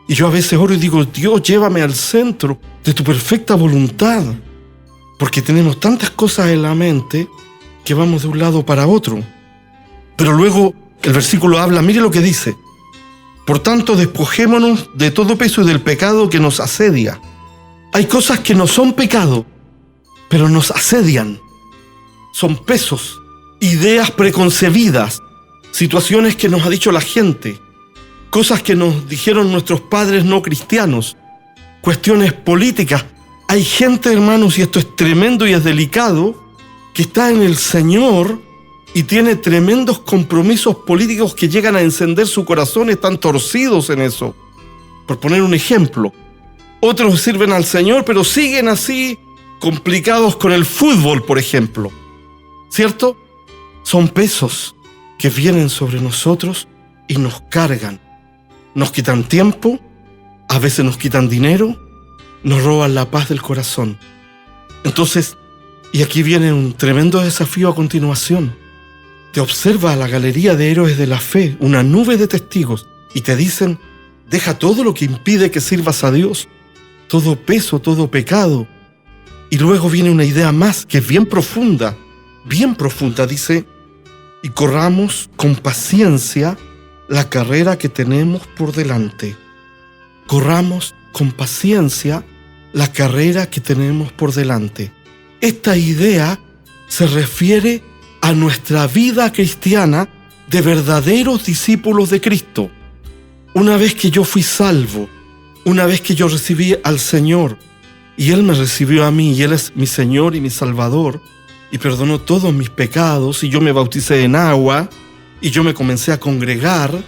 Y yo a veces oro y digo, Dios, llévame al centro de tu perfecta voluntad. Porque tenemos tantas cosas en la mente que vamos de un lado para otro. Pero luego el versículo habla, mire lo que dice. Por tanto, despojémonos de todo peso y del pecado que nos asedia. Hay cosas que no son pecado, pero nos asedian. Son pesos, ideas preconcebidas, situaciones que nos ha dicho la gente, cosas que nos dijeron nuestros padres no cristianos, cuestiones políticas. Hay gente, hermanos, y esto es tremendo y es delicado, que está en el Señor y tiene tremendos compromisos políticos que llegan a encender su corazón, están torcidos en eso. Por poner un ejemplo, otros sirven al Señor, pero siguen así complicados con el fútbol, por ejemplo. ¿Cierto? Son pesos que vienen sobre nosotros y nos cargan. Nos quitan tiempo, a veces nos quitan dinero, nos roban la paz del corazón. Entonces, y aquí viene un tremendo desafío a continuación. Te observa la galería de héroes de la fe, una nube de testigos, y te dicen, deja todo lo que impide que sirvas a Dios, todo peso, todo pecado. Y luego viene una idea más que es bien profunda, dice, y corramos con paciencia la carrera que tenemos por delante. Corramos con paciencia la carrera que tenemos por delante. Esta idea se refiere a nuestra vida cristiana de verdaderos discípulos de Cristo. Una vez que yo fui salvo, una vez que yo recibí al Señor, y Él me recibió a mí, y Él es mi Señor y mi Salvador, y perdonó todos mis pecados, y yo me bauticé en agua, y yo me comencé a congregar,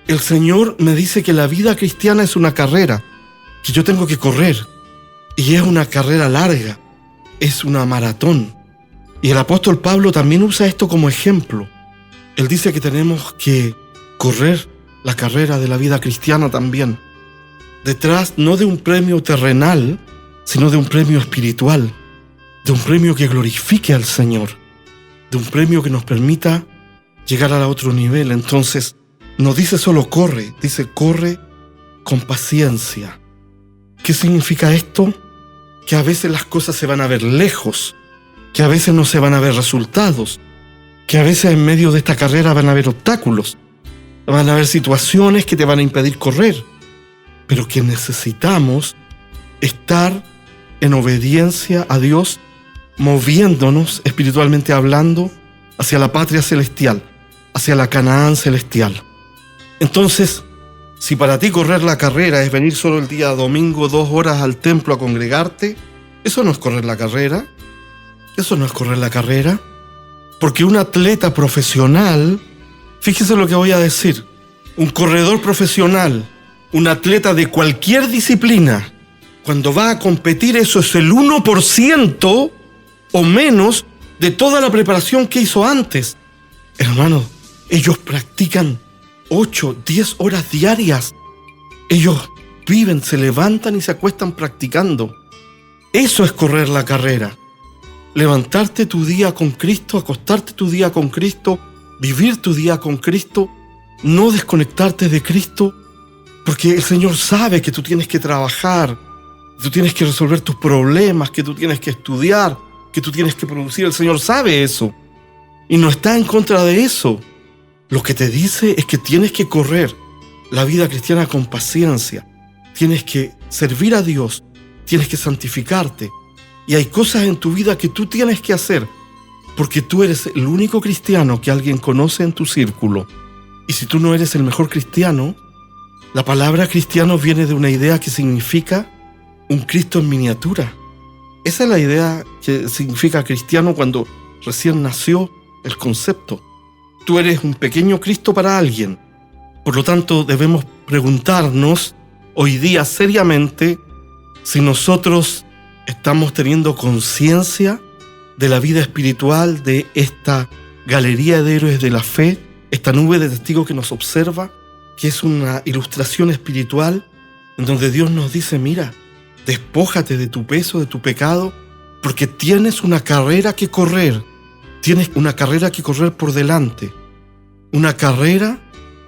el Señor me dice que la vida cristiana es una carrera, que yo tengo que correr, y es una carrera larga, es una maratón. Y el apóstol Pablo también usa esto como ejemplo. Él dice que tenemos que correr la carrera de la vida cristiana también, detrás no de un premio terrenal, sino de un premio espiritual, de un premio que glorifique al Señor, de un premio que nos permita llegar a otro nivel. Entonces, no dice solo corre, dice corre con paciencia. ¿Qué significa esto? Que a veces las cosas se van a ver lejos, que a veces no se van a ver resultados, que a veces en medio de esta carrera van a haber obstáculos, van a haber situaciones que te van a impedir correr, pero que necesitamos estar en obediencia a Dios, moviéndonos espiritualmente hablando hacia la patria celestial, hacia la Canaán celestial. Entonces, si para ti correr la carrera es venir solo el día domingo 2 horas al templo a congregarte, eso no es correr la carrera. Eso no es correr la carrera. Porque un atleta profesional, fíjese lo que voy a decir, un corredor profesional, un atleta de cualquier disciplina, cuando va a competir, eso es el 1% o menos de toda la preparación que hizo antes. Hermano, ellos practican 8, 10 horas diarias. Ellos viven, se levantan y se acuestan practicando. Eso es correr la carrera. Levantarte tu día con Cristo, acostarte tu día con Cristo, vivir tu día con Cristo, no desconectarte de Cristo, porque el Señor sabe que tú tienes que trabajar, que tú tienes que resolver tus problemas, que tú tienes que estudiar, que tú tienes que producir. El Señor sabe eso y no está en contra de eso. Lo que te dice es que tienes que correr la vida cristiana con paciencia, tienes que servir a Dios, tienes que santificarte. Y hay cosas en tu vida que tú tienes que hacer, porque tú eres el único cristiano que alguien conoce en tu círculo. Y si tú no eres el mejor cristiano, la palabra cristiano viene de una idea que significa un Cristo en miniatura. Esa es la idea que significa cristiano cuando recién nació el concepto. Tú eres un pequeño Cristo para alguien. Por lo tanto, debemos preguntarnos hoy día seriamente si nosotros estamos teniendo conciencia de la vida espiritual de esta galería de héroes de la fe, esta nube de testigos que nos observa, que es una ilustración espiritual en donde Dios nos dice, mira, despójate de tu peso, de tu pecado, porque tienes una carrera que correr. Tienes una carrera que correr por delante. Una carrera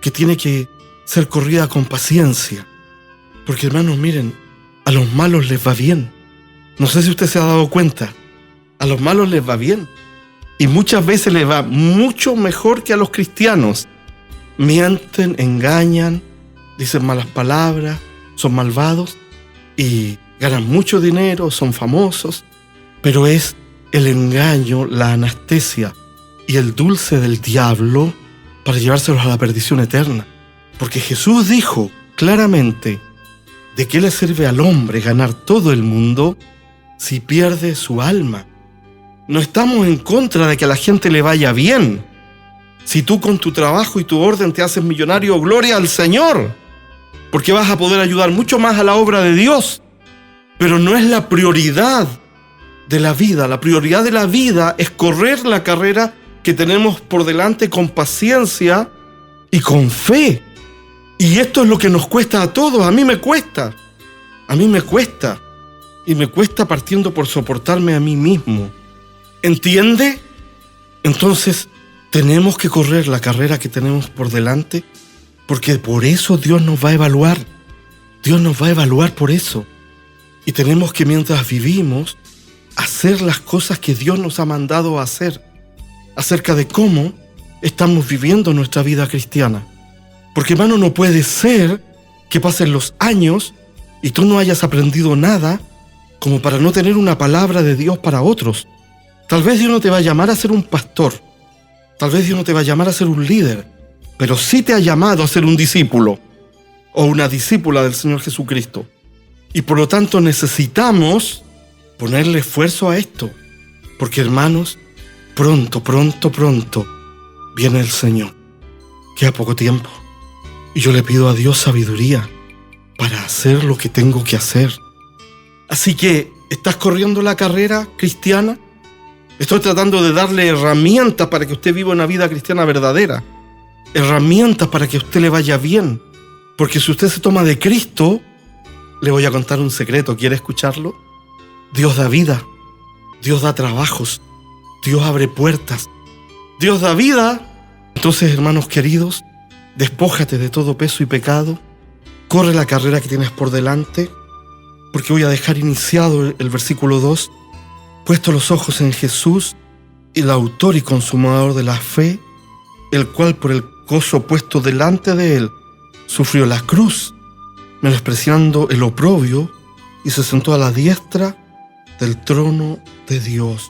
que tiene que ser corrida con paciencia. Porque, hermanos, miren, a los malos les va bien. No sé si usted se ha dado cuenta. A los malos les va bien. Y muchas veces les va mucho mejor que a los cristianos. Mienten, engañan, dicen malas palabras, son malvados y ganan mucho dinero, son famosos. Pero es el engaño, la anestesia y el dulce del diablo para llevárselos a la perdición eterna. Porque Jesús dijo claramente, ¿de qué le sirve al hombre ganar todo el mundo si pierde su alma? No estamos en contra de que a la gente le vaya bien. Si tú con tu trabajo y tu orden te haces millonario, gloria al Señor, porque vas a poder ayudar mucho más a la obra de Dios. Pero no es la prioridad de la vida. La prioridad de la vida es correr la carrera que tenemos por delante con paciencia y con fe. Y esto es lo que nos cuesta a todos. A mí me cuesta. Y me cuesta partiendo por soportarme a mí mismo. ¿Entiende? Entonces, tenemos que correr la carrera que tenemos por delante, porque por eso Dios nos va a evaluar. Dios nos va a evaluar por eso. Y tenemos que, mientras vivimos, hacer las cosas que Dios nos ha mandado a hacer, acerca de cómo estamos viviendo nuestra vida cristiana. Porque, hermano, no puede ser que pasen los años y tú no hayas aprendido nada como para no tener una palabra de Dios para otros. Tal vez Dios no te va a llamar a ser un pastor, tal vez Dios no te va a llamar a ser un líder, pero sí te ha llamado a ser un discípulo o una discípula del Señor Jesucristo. Y por lo tanto necesitamos ponerle esfuerzo a esto, porque, hermanos, pronto viene el Señor. Queda poco tiempo. Y yo le pido a Dios sabiduría para hacer lo que tengo que hacer. Así que ¿Estás corriendo la carrera cristiana? Estoy tratando de darle herramientas para que usted viva una vida cristiana verdadera. Herramientas para que a usted le vaya bien. Porque si usted se toma de Cristo, le voy a contar un secreto. ¿Quiere escucharlo? Dios da vida. Dios da trabajos. Dios abre puertas. Dios da vida. Entonces, hermanos queridos, despójate de todo peso y pecado. Corre la carrera que tienes por delante. Porque voy a dejar iniciado el versículo 2. Puesto los ojos en Jesús, el autor y consumador de la fe, el cual por el gozo puesto delante de él sufrió la cruz, menospreciando el oprobio, y se sentó a la diestra del trono de Dios.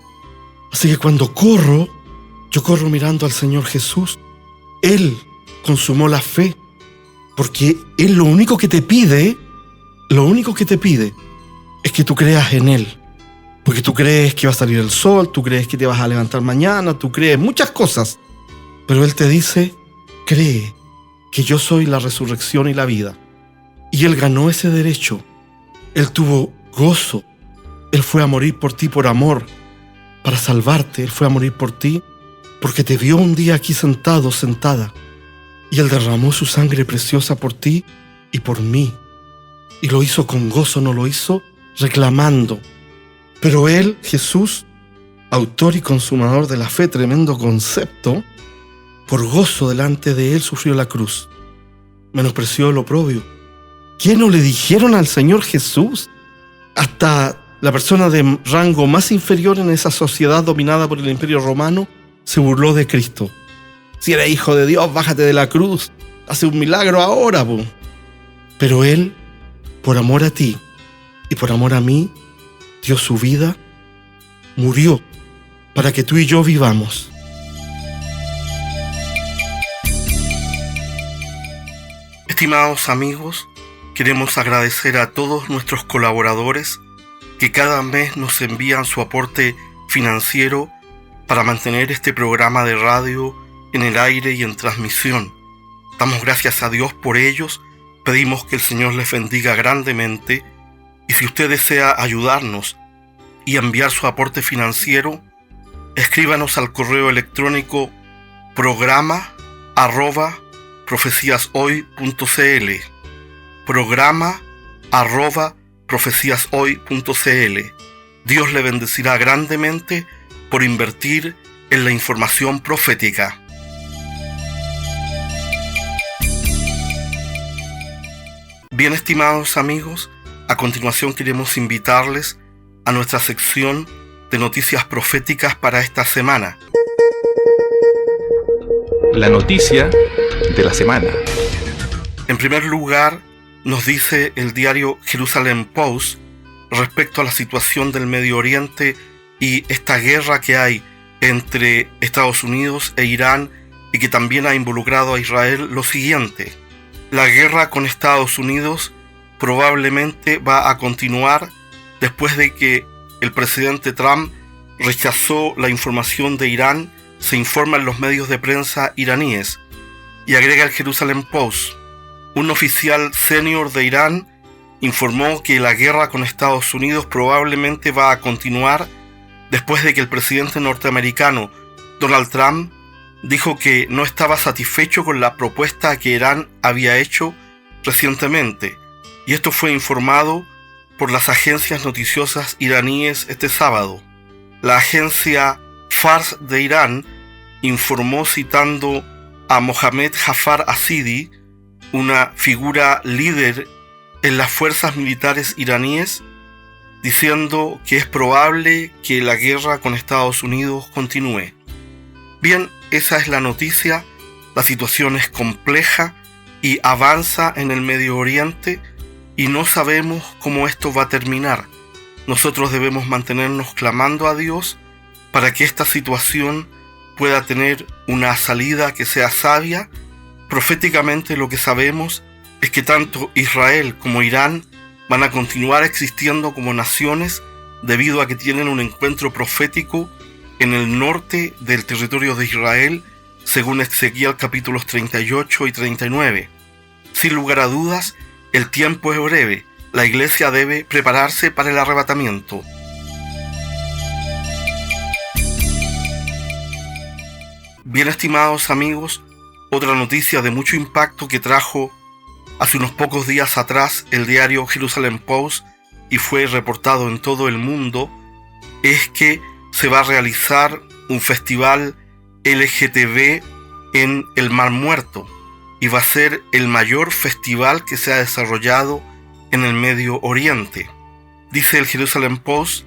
Así que cuando corro, yo corro mirando al Señor Jesús. Él consumó la fe, porque Él lo único que te pide es que tú creas en Él. Porque tú crees que va a salir el sol, tú crees que te vas a levantar mañana, tú crees muchas cosas. Pero Él te dice, cree que yo soy la resurrección y la vida. Y Él ganó ese derecho. Él tuvo gozo. Él fue a morir por ti por amor, para salvarte. Él fue a morir por ti porque te vio un día aquí sentado, sentada. Y Él derramó su sangre preciosa por ti y por mí. Y lo hizo con gozo, no lo hizo reclamando. Pero Él, Jesús, autor y consumador de la fe, tremendo concepto, por gozo delante de Él sufrió la cruz. Menospreció el oprobio. ¿Qué no le dijeron al Señor Jesús? Hasta la persona de rango más inferior en esa sociedad dominada por el Imperio Romano se burló de Cristo. Si eres hijo de Dios, bájate de la cruz. Hace un milagro ahora, po. Pero Él, por amor a ti y por amor a mí, dio su vida, murió para que tú y yo vivamos. Estimados amigos, queremos agradecer a todos nuestros colaboradores que cada mes nos envían su aporte financiero para mantener este programa de radio en el aire y en transmisión. Damos gracias a Dios por ellos, pedimos que el Señor les bendiga grandemente. Y si usted desea ayudarnos y enviar su aporte financiero, escríbanos al correo electrónico programa@profeciashoy.cl programa@profeciashoy.cl. Dios le bendecirá grandemente por invertir en la información profética. Bien, estimados amigos, a continuación queremos invitarles a nuestra sección de noticias proféticas para esta semana. La noticia de la semana. En primer lugar, nos dice el diario Jerusalem Post respecto a la situación del Medio Oriente y esta guerra que hay entre Estados Unidos e Irán y que también ha involucrado a Israel lo siguiente: la guerra con Estados Unidos probablemente va a continuar después de que el presidente Trump rechazó la información de Irán, se informa en los medios de prensa iraníes. Y agrega el Jerusalem Post: un oficial senior de Irán informó que la guerra con Estados Unidos probablemente va a continuar después de que el presidente norteamericano Donald Trump dijo que no estaba satisfecho con la propuesta que Irán había hecho recientemente. Y esto fue informado por las agencias noticiosas iraníes este sábado. La agencia Fars de Irán informó citando a Mohammad Jafar Azidi, una figura líder en las fuerzas militares iraníes, diciendo que es probable que la guerra con Estados Unidos continúe. Bien, esa es la noticia. La situación es compleja y avanza en el Medio Oriente y no sabemos cómo esto va a terminar. Nosotros debemos mantenernos clamando a Dios para que esta situación pueda tener una salida que sea sabia. Proféticamente lo que sabemos es que tanto Israel como Irán van a continuar existiendo como naciones debido a que tienen un encuentro profético en el norte del territorio de Israel, según Ezequiel capítulos 38 y 39. Sin lugar a dudas, el tiempo es breve, la iglesia debe prepararse para el arrebatamiento. Bien, estimados amigos, otra noticia de mucho impacto que trajo hace unos pocos días atrás el diario Jerusalem Post y fue reportado en todo el mundo es que se va a realizar un festival LGTB en el Mar Muerto y va a ser el mayor festival que se ha desarrollado en el Medio Oriente. Dice el Jerusalem Post,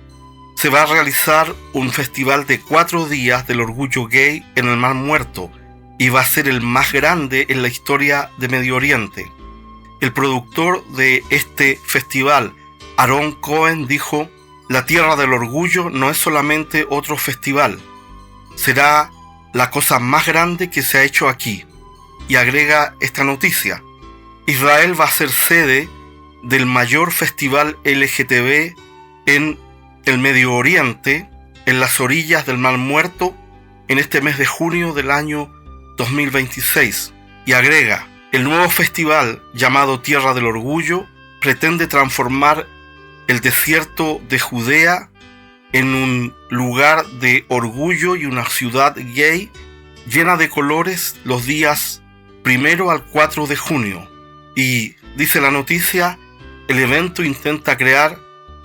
se va a realizar un festival de 4 días del orgullo gay en el Mar Muerto y va a ser el más grande en la historia de Medio Oriente. El productor de este festival, Aaron Cohen, dijo: la Tierra del Orgullo no es solamente otro festival, será la cosa más grande que se ha hecho aquí. Y agrega esta noticia: Israel va a ser sede del mayor festival LGTB en el Medio Oriente, en las orillas del Mar Muerto, en este mes de junio del año 2026. Y agrega: el nuevo festival, llamado Tierra del Orgullo, pretende transformar el desierto de Judea en un lugar de orgullo y una ciudad gay llena de colores los días 1 al 4 de junio. Y dice la noticia, el evento intenta crear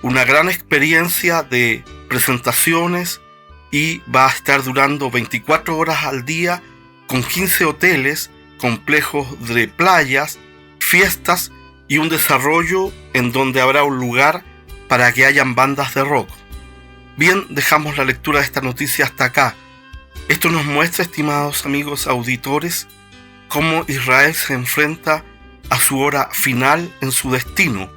una gran experiencia de presentaciones y va a estar durando 24 horas al día con 15 hoteles, complejos de playas, fiestas y un desarrollo en donde habrá un lugar para que hayan bandas de rock. Bien, dejamos la lectura de esta noticia hasta acá. Esto nos muestra, estimados amigos auditores, cómo Israel se enfrenta a su hora final en su destino.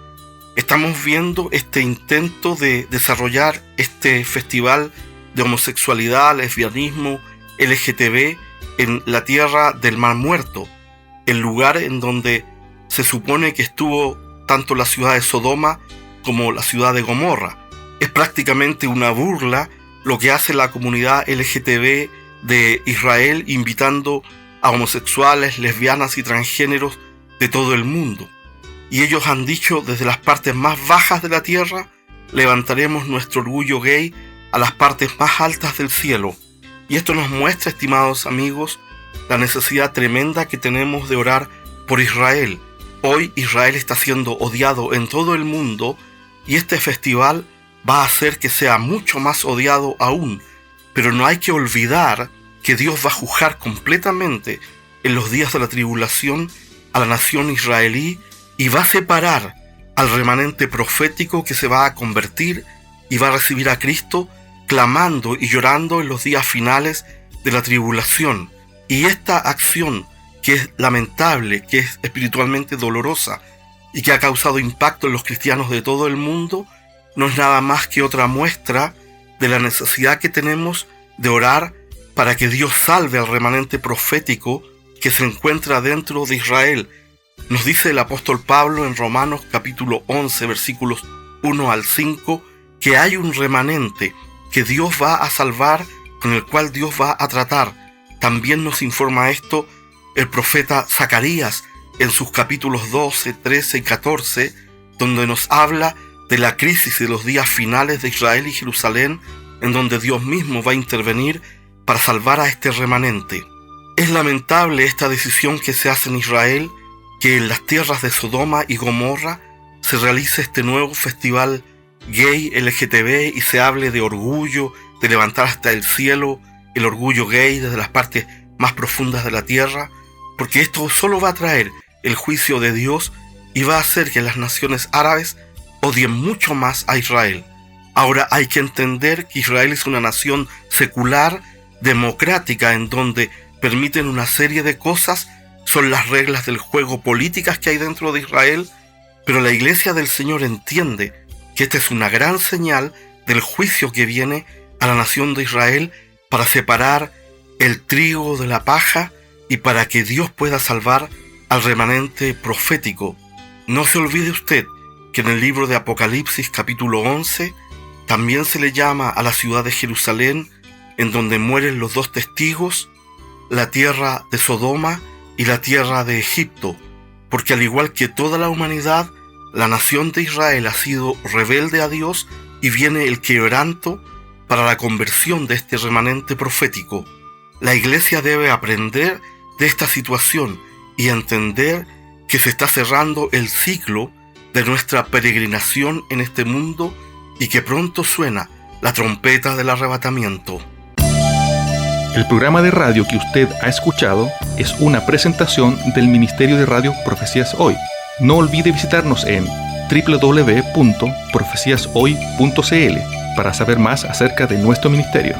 Estamos viendo este intento de desarrollar este festival de homosexualidad, lesbianismo, LGTB en la tierra del Mar Muerto, el lugar en donde se supone que estuvo tanto la ciudad de Sodoma como la ciudad de Gomorra. Es prácticamente una burla lo que hace la comunidad LGTB de Israel, invitando a homosexuales, lesbianas y transgéneros de todo el mundo. Y ellos han dicho: desde las partes más bajas de la tierra levantaremos nuestro orgullo gay a las partes más altas del cielo. Y esto nos muestra, estimados amigos, la necesidad tremenda que tenemos de orar por Israel. Hoy Israel está siendo odiado en todo el mundo y este festival va a hacer que sea mucho más odiado aún. Pero no hay que olvidar que Dios va a juzgar completamente en los días de la tribulación a la nación israelí y va a separar al remanente profético que se va a convertir y va a recibir a Cristo clamando y llorando en los días finales de la tribulación. Y esta acción, que es lamentable, que es espiritualmente dolorosa y que ha causado impacto en los cristianos de todo el mundo, no es nada más que otra muestra de la necesidad que tenemos de orar para que Dios salve al remanente profético que se encuentra dentro de Israel. Nos dice el apóstol Pablo en Romanos capítulo 11, versículos 1 al 5, que hay un remanente que Dios va a salvar, con el cual Dios va a tratar. También nos informa esto el profeta Zacarías en sus capítulos 12, 13 y 14, donde nos habla de la crisis de los días finales de Israel y Jerusalén, en donde Dios mismo va a intervenir para salvar a este remanente. Es lamentable esta decisión que se hace en Israel, que en las tierras de Sodoma y Gomorra se realice este nuevo festival gay LGTB y se hable de orgullo, de levantar hasta el cielo el orgullo gay desde las partes más profundas de la tierra, porque esto solo va a traer el juicio de Dios y va a hacer que las naciones árabes odien mucho más a Israel. Ahora hay que entender que Israel es una nación secular, democrática, en donde permiten una serie de cosas, son las reglas del juego políticas que hay dentro de Israel, pero la Iglesia del Señor entiende que esta es una gran señal del juicio que viene a la nación de Israel para separar el trigo de la paja y para que Dios pueda salvar al remanente profético. No se olvide usted que en el libro de Apocalipsis capítulo 11 también se le llama a la ciudad de Jerusalén, en donde mueren los dos testigos, la tierra de Sodoma y la tierra de Egipto, porque al igual que toda la humanidad, La nación de Israel ha sido rebelde a Dios y viene el quebranto para la conversión de este remanente profético. La iglesia debe aprender de esta situación y entender que se está cerrando el ciclo de nuestra peregrinación en este mundo y que pronto suena la trompeta del arrebatamiento. El programa de radio que usted ha escuchado es una presentación del Ministerio de Radio Profecías Hoy. No olvide visitarnos en www.profeciashoy.cl para saber más acerca de nuestro ministerio.